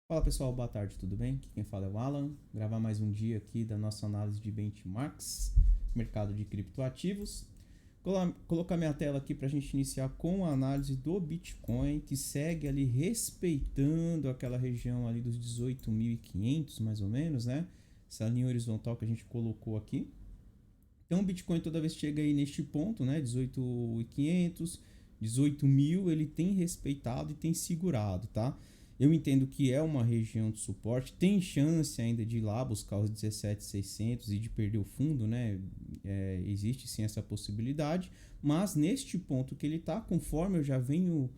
Fala pessoal, boa tarde, tudo bem? Aqui quem fala é o Alan. Gravar mais um dia aqui da nossa análise de benchmarks, mercado de criptoativos. Colocar minha tela aqui para a gente iniciar com a análise do Bitcoin, que segue ali respeitando aquela região ali dos 18.500 mais ou menos, né? Essa linha horizontal que a gente colocou aqui. Então o Bitcoin toda vez que chega aí neste ponto, né? 18.500, 18.000, ele tem respeitado e tem segurado, tá? Eu entendo que é uma região de suporte, tem chance ainda de ir lá buscar os 17.600 e de perder o fundo, né? Existe sim essa possibilidade, mas neste ponto que ele está, conforme eu já venho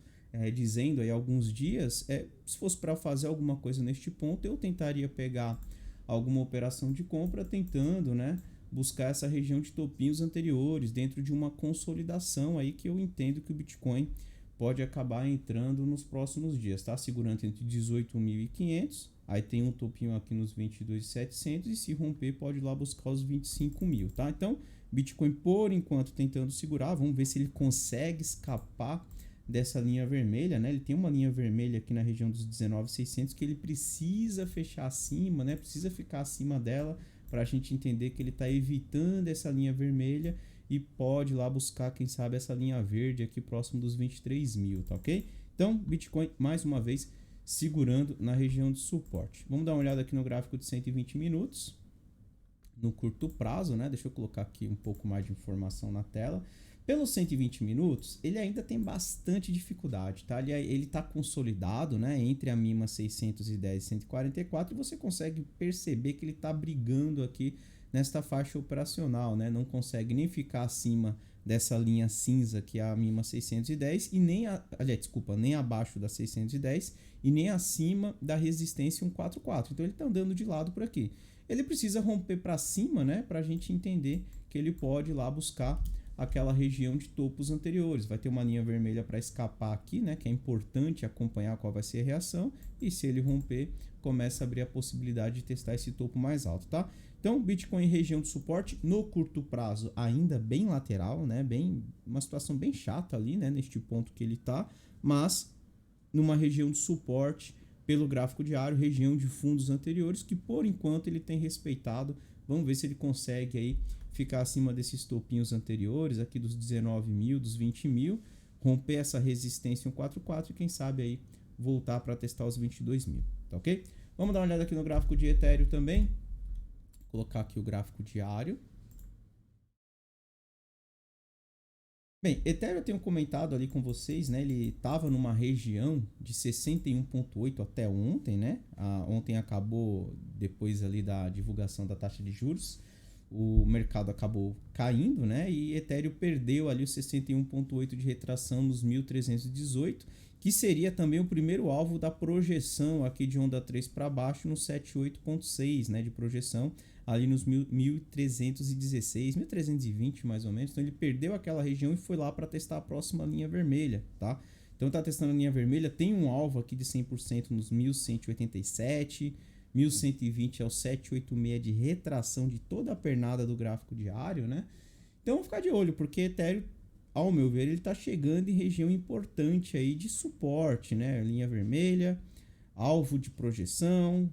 dizendo aí há alguns dias, se fosse para fazer alguma coisa neste ponto, eu tentaria pegar alguma operação de compra tentando, né? Buscar essa região de topinhos anteriores dentro de uma consolidação aí que eu entendo que o Bitcoin pode acabar entrando nos próximos dias, tá? Segurando entre 18.500, aí tem um topinho aqui nos 22.700 e se romper pode ir lá buscar os 25.000, tá? Então, Bitcoin por enquanto tentando segurar, vamos ver se ele consegue escapar dessa linha vermelha, né? Ele tem uma linha vermelha aqui na região dos 19.600 que ele precisa fechar acima, né? Precisa ficar acima dela para a gente entender que ele está evitando essa linha vermelha e pode ir lá buscar, quem sabe, essa linha verde aqui próximo dos 23.000, tá ok? Então, Bitcoin, mais uma vez, segurando na região de suporte. Vamos dar uma olhada aqui no gráfico de 120 minutos, no curto prazo, né? Deixa eu colocar aqui um pouco mais de informação na tela. Pelos 120 minutos, ele ainda tem bastante dificuldade, tá? Ele está consolidado, né? Entre a mínima 610 e 144 e você consegue perceber que ele está brigando aqui nesta faixa operacional, né? Não consegue nem ficar acima dessa linha cinza que é a mínima 610 e nem, nem abaixo da 610 e nem acima da resistência 144. Então ele está andando de lado por aqui. Ele precisa romper para cima, né, para a gente entender que ele pode ir lá buscar aquela região de topos anteriores. Vai ter uma linha vermelha para escapar aqui, né, que é importante acompanhar qual vai ser a reação, e se ele romper, começa a abrir a possibilidade de testar esse topo mais alto, tá? Então, Bitcoin em região de suporte no curto prazo ainda bem lateral, né, bem uma situação bem chata ali, né, neste ponto que ele tá, mas numa região de suporte pelo gráfico diário, região de fundos anteriores, que por enquanto ele tem respeitado. Vamos ver se ele consegue aí ficar acima desses topinhos anteriores, aqui dos 19.000, dos 20.000, romper essa resistência 144 e quem sabe aí voltar para testar os 22.000, tá ok? Vamos dar uma olhada aqui no gráfico de Ethereum também. Vou colocar aqui o gráfico diário. Bem, Ethereum eu tenho comentado ali com vocês, né? Ele estava numa região de 61,8 até ontem, né? Ontem acabou, depois ali da divulgação da taxa de juros, o mercado acabou caindo, né? E Ethereum perdeu ali os 61,8 de retração nos 1.318, que seria também o primeiro alvo da projeção aqui de onda 3 para baixo no 78,6, né? De projeção ali nos 1.316, 1.320 mais ou menos. Então ele perdeu aquela região e foi lá para testar a próxima linha vermelha, tá? Então tá testando a linha vermelha, tem um alvo aqui de 100% nos 1.187, 1.120 é o 786 de retração de toda a pernada do gráfico diário, né? Então vamos ficar de olho, porque Ethereum, ao meu ver, ele está chegando em região importante aí de suporte, né? Linha vermelha, alvo de projeção,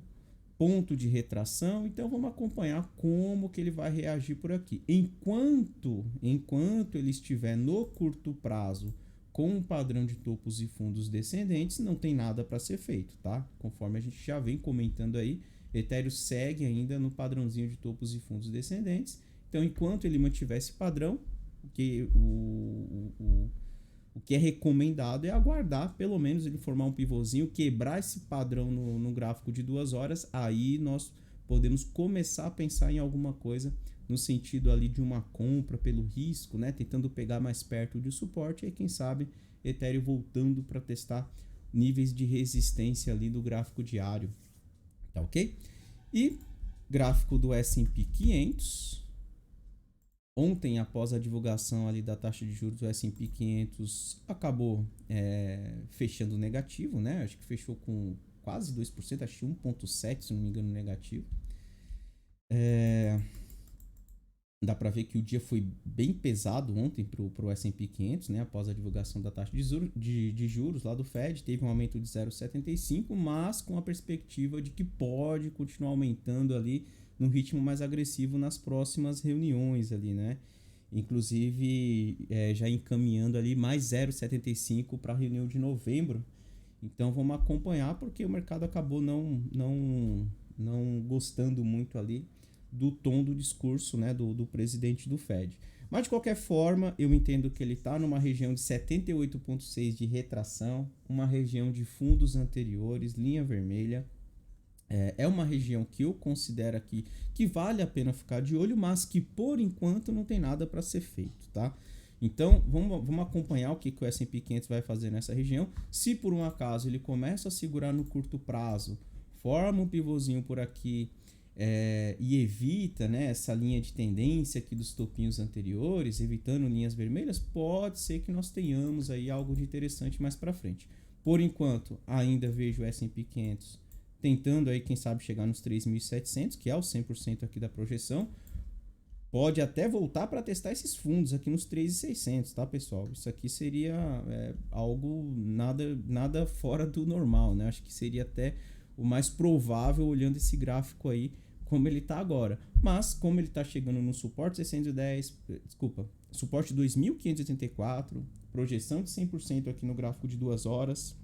ponto de retração. Então vamos acompanhar como que ele vai reagir por aqui. Enquanto ele estiver no curto prazo com um padrão de topos e fundos descendentes, não tem nada para ser feito, tá? Conforme a gente já vem comentando aí, Ethereum segue ainda no padrãozinho de topos e fundos descendentes. Então, enquanto ele mantiver esse padrão, o que é recomendado é aguardar, pelo menos ele formar um pivôzinho, quebrar esse padrão no gráfico de 2 horas, aí nós podemos começar a pensar em alguma coisa no sentido ali de uma compra pelo risco, né? Tentando pegar mais perto de suporte, e quem sabe Ethereum voltando para testar níveis de resistência ali do gráfico diário, tá ok? E gráfico do S&P 500. Ontem, após a divulgação ali da taxa de juros do S&P 500, acabou fechando negativo, né? Acho que fechou com quase 2%, acho que 1,7%, se não me engano, negativo. Dá para ver que o dia foi bem pesado ontem para o S&P 500, né? Após a divulgação da taxa de juros lá do Fed, teve um aumento de 0,75, mas com a perspectiva de que pode continuar aumentando ali num ritmo mais agressivo nas próximas reuniões ali, né? Inclusive, já encaminhando ali mais 0,75 para a reunião de novembro. Então, vamos acompanhar, porque o mercado acabou não gostando muito ali do tom do discurso, né, do presidente do Fed. Mas, de qualquer forma, eu entendo que ele está numa região de 78,6 de retração, uma região de fundos anteriores, linha vermelha. É uma região que eu considero aqui que vale a pena ficar de olho, mas que, por enquanto, não tem nada para ser feito, tá? Então, vamos acompanhar o que o S&P 500 vai fazer nessa região. Se, por um acaso, ele começa a segurar no curto prazo, forma um pivôzinho por aqui, e evita, né, essa linha de tendência aqui dos topinhos anteriores, evitando linhas vermelhas, pode ser que nós tenhamos aí algo de interessante mais para frente. Por enquanto, ainda vejo o S&P 500 tentando aí, quem sabe, chegar nos 3.700, que é o 100% aqui da projeção. Pode até voltar para testar esses fundos aqui nos 3.600, tá, pessoal? Isso aqui seria algo nada fora do normal, né? Acho que seria até o mais provável olhando esse gráfico aí, como ele está agora. Mas, como ele está chegando no suporte 610, suporte 2.584, projeção de 100% aqui no gráfico de 2 horas,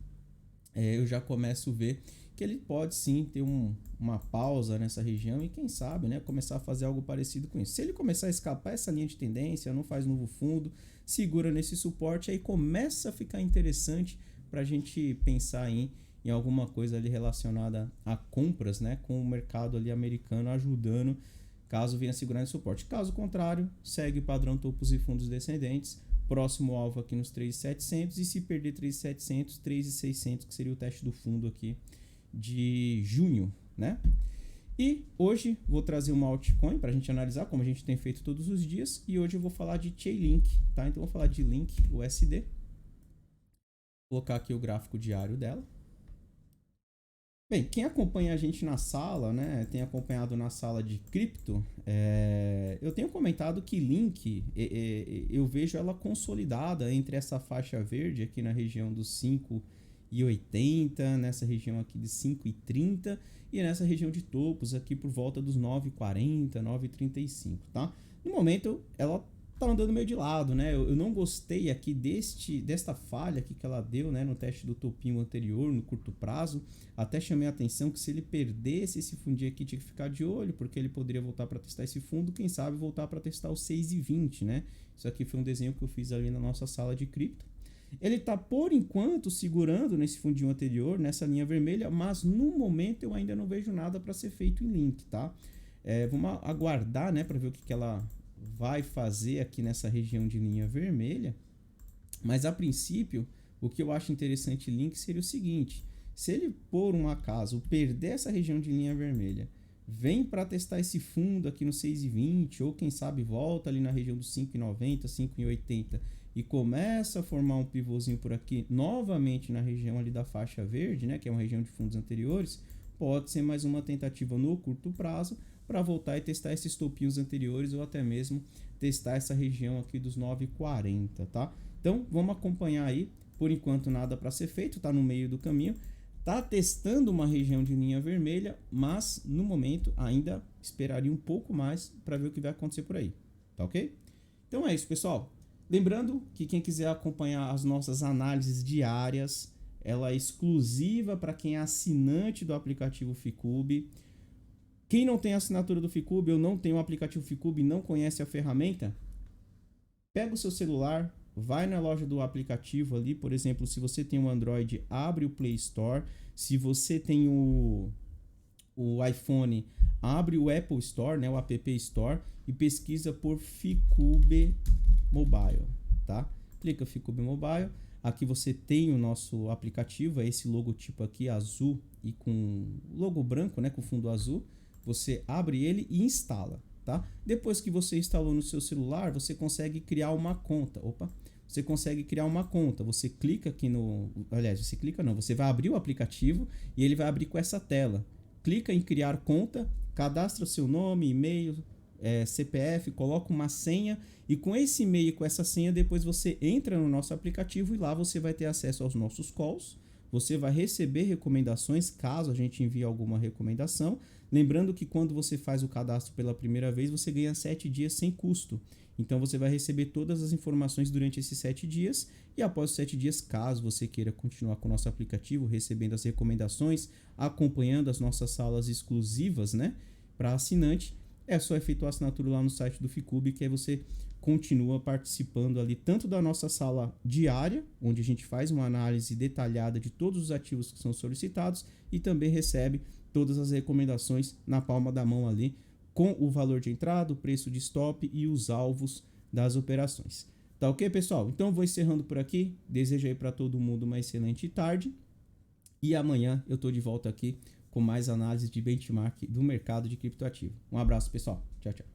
eu já começo a ver que ele pode sim ter uma pausa nessa região e quem sabe, né, começar a fazer algo parecido com isso. Se ele começar a escapar essa linha de tendência, não faz novo fundo, segura nesse suporte, aí começa a ficar interessante para a gente pensar em alguma coisa ali relacionada a compras, né, com o mercado ali americano ajudando, caso venha segurar nesse suporte. Caso contrário, segue o padrão topos e fundos descendentes, próximo alvo aqui nos 3.700 e se perder 3.700, 3.600, que seria o teste do fundo aqui de junho, né? E hoje vou trazer uma altcoin para a gente analisar, como a gente tem feito todos os dias, e hoje eu vou falar de Chainlink, tá? Então vou falar de Link USD. Vou colocar aqui o gráfico diário dela. Bem, quem acompanha a gente na sala, né, tem acompanhado na sala de cripto, eu tenho comentado que Link, eu vejo ela consolidada entre essa faixa verde aqui na região dos 5,80, nessa região aqui de 5,30 e nessa região de topos aqui por volta dos 9,40, 9,35, tá? No momento ela tá andando meio de lado, né? Eu não gostei aqui desta falha aqui que ela deu, né, no teste do topinho anterior, no curto prazo. Até chamei a atenção que se ele perdesse esse fundinho aqui, tinha que ficar de olho, porque ele poderia voltar para testar esse fundo, quem sabe voltar para testar o 6,20, né? Isso aqui foi um desenho que eu fiz ali na nossa sala de cripto. Ele está, por enquanto, segurando nesse fundinho anterior, nessa linha vermelha, mas no momento eu ainda não vejo nada para ser feito em Link, tá? Vamos aguardar, né, para ver o que ela vai fazer aqui nessa região de linha vermelha. Mas, a princípio, o que eu acho interessante em Link seria o seguinte: se ele, por um acaso, perder essa região de linha vermelha, vem para testar esse fundo aqui no 6,20, ou quem sabe volta ali na região dos 5,90, 5,80 e começa a formar um pivôzinho por aqui, novamente na região ali da faixa verde, né, que é uma região de fundos anteriores, pode ser mais uma tentativa no curto prazo para voltar e testar esses topinhos anteriores ou até mesmo testar essa região aqui dos 9,40, tá? Então, vamos acompanhar aí. Por enquanto, nada para ser feito, tá no meio do caminho. Tá testando uma região de linha vermelha, mas no momento ainda esperaria um pouco mais para ver o que vai acontecer por aí, tá ok? Então é isso, pessoal. Lembrando que quem quiser acompanhar as nossas análises diárias, ela é exclusiva para quem é assinante do aplicativo Ficube. Quem não tem a assinatura do Ficube ou não tem o aplicativo Ficube e não conhece a ferramenta, pega o seu celular, vai na loja do aplicativo ali, por exemplo, se você tem um Android, abre o Play Store. Se você tem o iPhone, abre o Apple Store, né, o App Store, e pesquisa por Ficube Mobile, tá? Clica Ficube Mobile. Aqui você tem o nosso aplicativo, é esse logotipo aqui azul e com logo branco, né, com fundo azul. Você abre ele e instala, tá? Depois que você instalou no seu celular, você consegue criar uma conta. Você consegue criar uma conta. Você clica aqui no... Aliás, você clica não. Você vai abrir o aplicativo e ele vai abrir com essa tela. Clica em criar conta, cadastra seu nome, e-mail, CPF, coloca uma senha e com esse e-mail e com essa senha depois você entra no nosso aplicativo e lá você vai ter acesso aos nossos calls. Você vai receber recomendações caso a gente envie alguma recomendação. Lembrando que quando você faz o cadastro pela primeira vez, você ganha 7 dias sem custo. Então você vai receber todas as informações durante esses 7 dias e após os 7 dias, caso você queira continuar com o nosso aplicativo, recebendo as recomendações, acompanhando as nossas salas exclusivas, né, para assinante, é só efetuar a assinatura lá no site do Ficube, que aí você continua participando ali tanto da nossa sala diária, onde a gente faz uma análise detalhada de todos os ativos que são solicitados e também recebe todas as recomendações na palma da mão ali, com o valor de entrada, o preço de stop e os alvos das operações. Tá ok, pessoal? Então vou encerrando por aqui. Desejo aí para todo mundo uma excelente tarde. E amanhã eu tô de volta aqui com mais análise de benchmark do mercado de criptoativo. Um abraço, pessoal. Tchau, tchau.